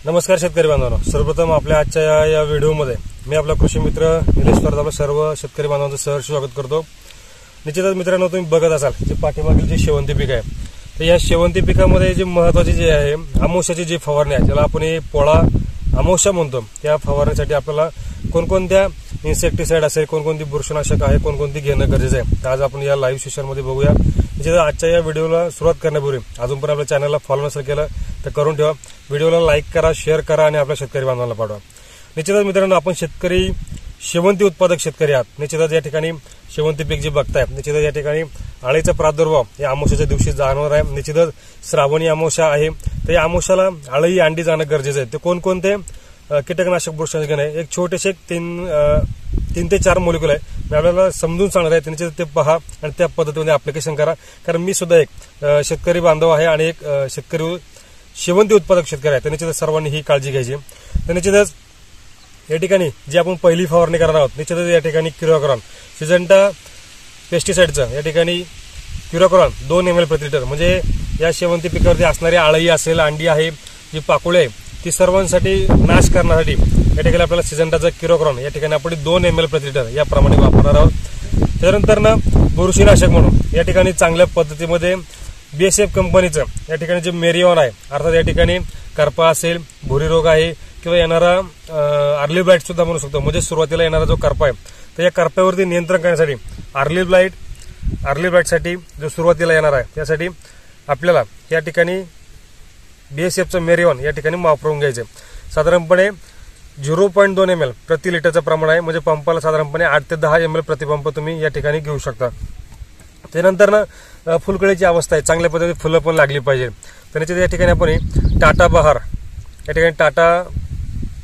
नमस्कार शेतकरी बांधवांनो, सर्वप्रथम आपल्या आजच्या या व्हिडिओमध्ये मी आपला कृषी मित्र निलेश परब आपल्या सर्व शेतकरी बांधवांचं सहर्ष स्वागत करतो। निश्चितच मित्रांनो, तुम्ही बघत असाल जे पाठीमागील जे शेवंती पीक आहे, तर या शेवंती पिकामध्ये जे महत्त्वाची जे आहे अमावस्याची जी फवारणी आहे, ज्याला आपण पोळा अमावस्या म्हणतो, त्या फवारणीसाठी आपल्याला कोणकोणत्या इन्सेक्टिसाइड असेल, कोणकोणती बुरशीनाशक आहे, कोणकोणती घेणं गरजेचं आहे, तर आज आपण या लाईव्ह सेशनमध्ये बघूया। निश्चितच आजच्या या व्हिडिओला सुरुवात करण्यापूर्वी अजून पण आपल्या चॅनलला फॉलो नसेल केलं तर करून ठेवा, व्हिडिओला लाईक करा, शेअर करा आणि आपल्या शेतकरी बांधवांना पाठवा। निश्चितच मित्रांनो, आपण शेतकरी शेवंती उत्पादक शेतकरी आहात। निश्चितच या ठिकाणी शेवंती पीक जे बघताय, निश्चितच या ठिकाणी अळीचा प्रादुर्भाव या अमावस्याच्या दिवशी जाणवणार आहे। निश्चितच श्रावणी अमावस्या आहे, तर या अमावस्याला अळी अंडी जाणं गरजेचं आहे। ते कोणकोणते कीटकनाशक बुरशीनाशक घेणे, एक छोटेसे 3 ते 4 मॉलिक्यूल आहे, मी आपल्याला समजून सांगणार आहे। त्यांचे ते पहा आणि त्या पद्धतीने ऍप्लिकेशन करा, कारण मी सुद्धा एक शेतकरी बांधव आहे आणि एक शेतकरी शेवंती उत्पादक शेतकरी आहे, तर निश्चितच सर्वांनी ही काळजी घ्यायची। तर निश्चितच या ठिकाणी जी आपण पहिली फवारणी करणार आहोत, निश्चितच या ठिकाणी क्युराक्रॉन सिजंटा पेस्टिसाइडचं या ठिकाणी क्युराक्रॉन 2 ml प्रति लिटर, म्हणजे या शेवंती पिकावरती असणारी अळई असेल, अंडी आहे, जी पाकुळे आहे, ती सर्वांसाठी नाश करण्यासाठी या ठिकाणी आपल्याला सिजंटाचा क्युराक्रॉन या ठिकाणी आपण 2 ml प्रति लिटर याप्रमाणे वापरणार आहोत। त्यानंतर ना बुरशीनाशक म्हणून या ठिकाणी चांगल्या पद्धतीमध्ये BSF कंपनीचं या ठिकाणी जे मेरिओन आहे, अर्थात या ठिकाणी करपा असेल, भुरी रोग आहे किंवा येणारा अर्ली ब्लाइट सुद्धा म्हणू शकतो, म्हणजे सुरुवातीला येणारा जो करपा आहे, तर या करप्यावरती नियंत्रण करण्यासाठी अर्ली ब्लाइटसाठी जो सुरुवातीला येणार आहे, त्यासाठी आपल्याला या ठिकाणी BSFचं मेरिओन या ठिकाणी वापरून घ्यायचं। साधारणपणे 0.2 ml प्रति लिटरचं प्रमाण आहे, म्हणजे पंपाला साधारणपणे 8 ते 10 ml प्रतिपंप तुम्ही या ठिकाणी घेऊ शकता। त्यानंतर ना फुलकळीची अवस्था आहे, चांगल्या पद्धतीने फुलं पण लागली पाहिजे, तर या ठिकाणी आपण टाटा बहार या ठिकाणी टाटा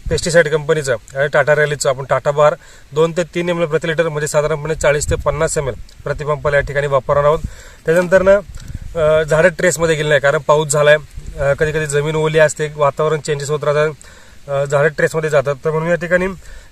पेस्टिसाइड कंपनीचं टाटा रॅलीचं आपण टाटा बहार 2 ते 3 ml प्रति लिटर, म्हणजे साधारणपणे 40 ते 50 ml प्रतिपंपाला या ठिकाणी वापरणार आहोत। त्यानंतर ना झाडं ट्रेसमध्ये गेली नाही, कारण पाऊस झालाय, कधी कधी जमीन ओली असते, वातावरण चेंजेस होत राहतात, झाडं ट्रेसमध्ये जातात, तर म्हणून या ठिकाणी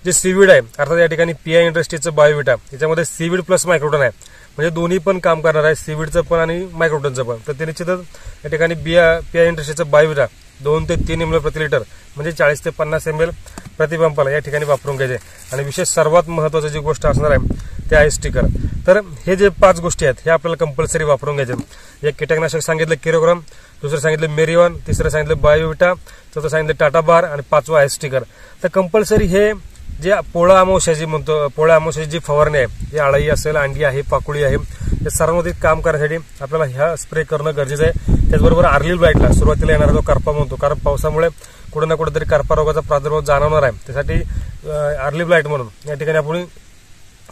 जे सीवीड आहे, अर्थात या ठिकाणी PI इंडस्ट्रीजचं बायोविटा, याच्यामध्ये सीवीड प्लस मायक्रोटन आहे, म्हणजे दोन्ही पण काम करणार आहे, सीवीडचं पण आणि मायक्रोटनचं पण। तर ते निश्चितच या ठिकाणी PI इंडस्ट्रीजचं बायोविटा 2 ते 3 ml प्रति लिटर, म्हणजे 40 ते 50 ml प्रतिपंपाला या ठिकाणी वापरून घ्यायचे। आणि विशेष सर्वात महत्त्वाची जी गोष्ट असणार आहे ते आहे स्टिकर। तर हे जे 5 गोष्टी आहेत हे आपल्याला कंपल्सरी वापरून घ्यायचे। एक कीटकनाशक सांगितलं क्युराक्रॉन, दुसरं सांगितलं मेरिओन, तिसरं सांगितलं बायोविटा, चौथं सांगितलं टाटा बहार आणि 5वं आहे स्टिकर। तर कंपल्सरी हे जे पोळा अमावस्याची म्हणतो, पोळा अमावस्याची जी फवारणी आहे, जी अळई असेल, अंडी आहे, पाकुळी आहे, या सर्वांमध्ये काम करण्यासाठी आपल्याला ह्या स्प्रे करणं गरजेचं आहे। त्याचबरोबर अर्ली ब्लाइटला सुरुवातीला येणारा जो करपा म्हणतो, कारण पावसामुळे कुठे ना कुठेतरी करपा रोगाचा प्रादुर्भाव जाणवणार आहे, त्यासाठी अर्ली ब्लाइट म्हणून या ठिकाणी आपण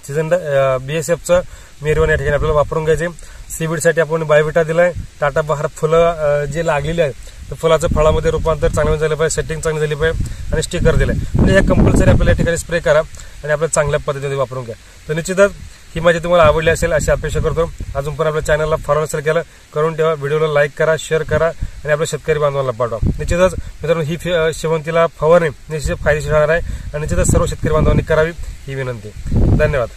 सिजंटा BSFचं मेरिओन या ठिकाणी आपल्याला वापरून घ्यायचे। सीवीडसाठी आपण बायोविटा दिलाय, टाटा बहार फुलं जे लागलेली आहेत, तर फुलाचं फळामध्ये रूपांतर चांगलं झालं पाहिजे, सेटिंग चांगली झाली पाहिजे, आणि स्टिकर दिलाय, म्हणजे हे कंपल्सरी आपल्याला या ठिकाणी स्प्रे करा आणि आपल्याला चांगल्या पद्धतीने वापरून घ्या। तर निश्चितच ही माहिती तुम्हाला आवडली असेल अशी अपेक्षा करतो। अजून पण आपल्या चॅनलला फॉलो नसेल केलं करून ठेवा, व्हिडिओला लाईक करा, शेअर करा आणि आपल्या शेतकरी बांधवांना पाठवा। निश्चितच मित्रांनो, ही शेवंतीला फवारणी निश्चित फायदेशीर राहणार आहे आणि निश्चितच सर्व शेतकरी बांधवांनी करावी ही विनंती। धन्यवाद।